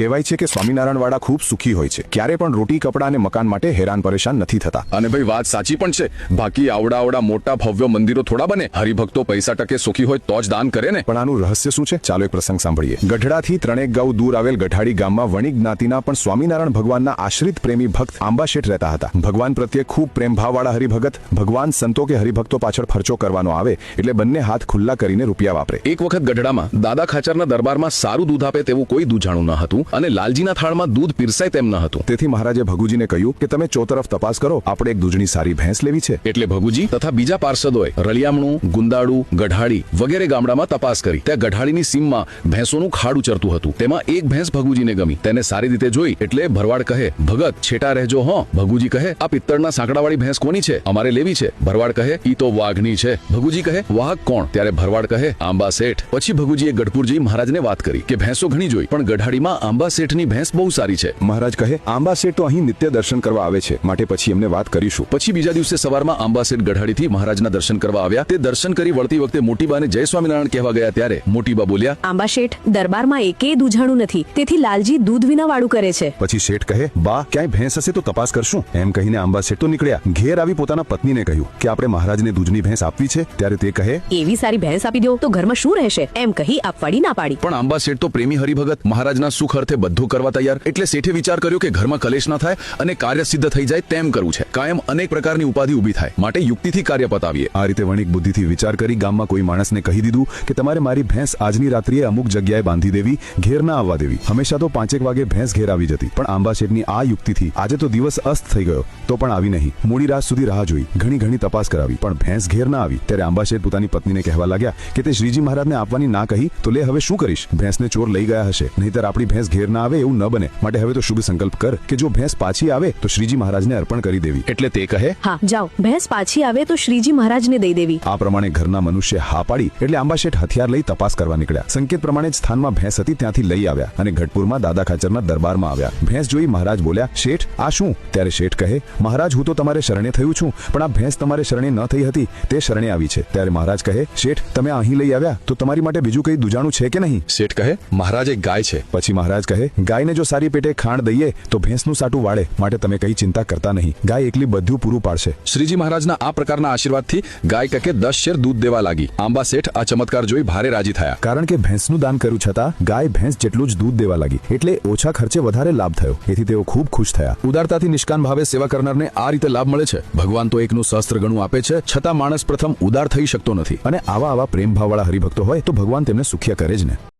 કહેવાય છે કે સ્વામિનારાયણ વાળા ખૂબ સુખી હોય છે, ક્યારે પણ રોટી કપડા અને મકાન માટે હેરાન પરેશાન નથી થતા. અને ભાઈ વાત સાચી પણ છે, બાકી આવડા મોટા ભવ્ય મંદિરો થોડા બને. હરિભક્તો પૈસા ટકે સુખી હોય તો જ દાન કરે ને. પણ આનું રહસ્ય શું છે? ચાલો એક પ્રસંગ સાંભળીએ. ગઢડાથી 3 ગાઉ દૂર આવેલ ગઢાડી ગામમાં વણિક જ્ઞાતિના પણ સ્વામિનારાયણ ભગવાનના આશ્રિત પ્રેમી ભક્ત આંબા શેઠ રહેતા હતા. ભગવાન પ્રત્યે ખૂબ પ્રેમભાવવાળા હરિભગત. ભગવાન સંતો કે હરિભક્તો પાછળ ખર્ચો કરવાનો આવે એટલે બંને હાથ ખુલ્લા કરીને રૂપિયા વાપરે. એક વખત ગઢડામાં દાદા ખાચરના દરબારમાં સારું દૂધ આપે તેવું કોઈ દૂધાણું ન હતું અને લાલજીના થાળમાં દૂધ પીરસાય તેમ ન હતું. તેથી મહારાજે ભગુજીને કહ્યું કે તમે ચોતરફ તપાસ કરો, આપણે એક દૂધની સારી ભેંસ લેવી છે. એટલે ભગુજી તથા બીજા પાર્ષદોએ રળિયામણું, ગુંદાળું, ગઢાડી વગેરે ગામડામાં તપાસ કરી. ત્યાં ગઢાડીની સીમમાં ભેંસોનું ખાડું ચરતું હતું. તેમાં એક ભેંસ ભગુજીને ગમી. તેને સારી રીતે જોઈ એટલે ભરવાડ કહે, ભગત છેટા રહેજો હો. ભગુજી કહે, આ પિત્તળના સાંકડાવાળી ભેંસ કોની છે? અમારે લેવી છે. ભરવાડ કહે, ઈ તો વાઘની છે. ભગુજી કહે, વાઘ કોણ? ત્યારે ભરવાડ કહે, આંબા શેઠ. પછી ભગુજીએ ગઢપુર જઈ મહારાજને વાત કરી કે ભેંસો ઘણી જોઈ પણ ગઢાડીમાં આંબા શેઠની ભેંસ બહુ સારી છે. મહારાજ કહે, આંબા શેઠ તો અહીં નિત્ય દર્શન કરવા આવે છે, માટે પછી એમને વાત કરીશું. પછી બીજા દિવસે સવારમાં આંબા શેઠ ગઢાડીથી મહારાજના દર્શન કરવા આવ્યા. તે દર્શન કરી વળતી વખતે મોટીબાને જય સ્વામિનારાયણ કહેવા ગયા ત્યારે મોટીબા બોલ્યા, આંબા શેઠ, દરબારમાં એકેય દૂધાણું નથી, તેથી લાલજી દૂધ વિના વાળું કરે છે. પછી શેઠ કહે, બા ક્યાંય ભેંસ હશે તો તપાસ કરશું. એમ કહીને આંબા શેઠ તો નીકળ્યા. ઘેર આવી પોતાના પત્નીને કહ્યું કે આપણે મહારાજને દૂધની ભેંસ આપવી છે. ત્યારે તે કહે, એવી સારી ભેંસ આપી દો તો ઘરમાં શું રહેશે? એમ કહી આપવાડી ના પાડી. પણ આંબા શેઠ તો પ્રેમી હરિભગત, મહારાજના સુખ અર્થે બધું કરવા તૈયાર. એટલે શેઠે વિચાર કર્યો કે ઘરમાં કલેશ ના થાય અને કાર્ય સિદ્ધ થઈ જાય તેમ કરવું છે. કાયમ અનેક પ્રકારની ઉપાધિ ઊભી થાય, માટે યુક્તિથી કાર્ય પતાવીએ. આ રીતે વણિક બુદ્ધિથી વિચાર કરી ગામમાં કોઈ માણસને કહી દીધું કે તમારે મારી ભેંસ આજની રાત્રિએ અમુક જગ્યાએ બાંધી દેવી, ઘેર ના આવવા દેવી. હંમેશા તો 5 વાગે ભેંસ ઘેર આવી જતી, પણ આંબા શેઠની આ યુક્તિથી આજે તો દિવસ અસ્ત થઈ ગયો તો પણ આવી નહીં. મોડી રાત સુધી રાહ જોઈ, ઘણી તપાસ કરાવી, પણ ભેંસ ઘેર ના આવી. ત્યારે આંબા શેઠ પોતાની પત્નીને કહેવા લાગ્યા કે તે શ્રીજી મહારાજને આપવાની ના કહી તો લે હવે શું કરીશ? ભેંસને ચોર લઈ ગયા હશે, નહીંતર આપણી ભેંસ ઘેર ના આવે એવું ન બને. માટે હવે તો શુભ સંકલ્પ કર કે જો ભેંસ પાછી આવે તો શ્રીજી મહારાજને અર્પણ કરી દેવી. એટલે તે કહે, હા જાઓ, ભેંસ પાછી આવે તો શ્રીજી મહારાજને દઈ દેવી. આ પ્રમાણે ઘરના મનુષ્ય હા પાડી એટલે આંબા શેઠ હથિયાર લઈ તપાસ કરવા નીકળ્યા. સંકેત પ્રમાણે જ સ્થાનમાં ભેંસ હતી, ત્યાંથી લઈ આવ્યા અને ગઢપુરમાં દાદા ખાચરના દરબારમાં આવ્યા. ભેંસ જોઈ મહારાજ બોલ્યા, શેઠ આ શું? ત્યારે શેઠ કહે, મહારાજ હું તો તમારે શરણે થયું છું, પણ આ ભેંસ તમારે શરણે ન થઈ હતી તે શરણે આવી છે. ત્યારે મહારાજ કહે, શેઠ તમે અહીં લઈ આવ્યા તો તમારી માટે બીજું કઈ દૂજાણું છે કે નહીં? શેઠ કહે, મહારાજ એક ગાય છે. પછી મહારાજ કહે, ગાયને જો સારી પેટે ખાણ દઈએ તો ભેંસનું સાટું વાળે, માટે તમે કઈ ચિંતા કરતા નહીં. ગાય એકલી બધું પૂરું પાડશે. શ્રીજી મહારાજના આ પ્રકારના આશીર્વાદથી ગાય ટકે 10 શેર દૂધ દેવા લાગી. આંબા શેઠ આ ચમત્કાર જોઈ ભારે રાજી થયા. કારણ કે ભેંસનું દાન કર્યું છતાં ગાય ભેંસ જેટલું જ દૂધ દેવા લાગી, એટલે ઓછા ખર્ચે વધારે લાભ થયો. એથી તેઓ ખૂબ ખુશ થયા. ઉદારતાથી નિષ્કામ ભાવે સેવા કરનારને આ રીતે લાભ મળે છે. ભગવાન તો એકનું સહસ્ત્ર ગણું આપે છે, છતાં માણસ પ્રથમ ઉદાર થઈ શકતો નથી. અને આવા પ્રેમભાવવાળા હરિભક્તો હોય તો ભગવાન તેમને સુખ્યા કરે જ ને.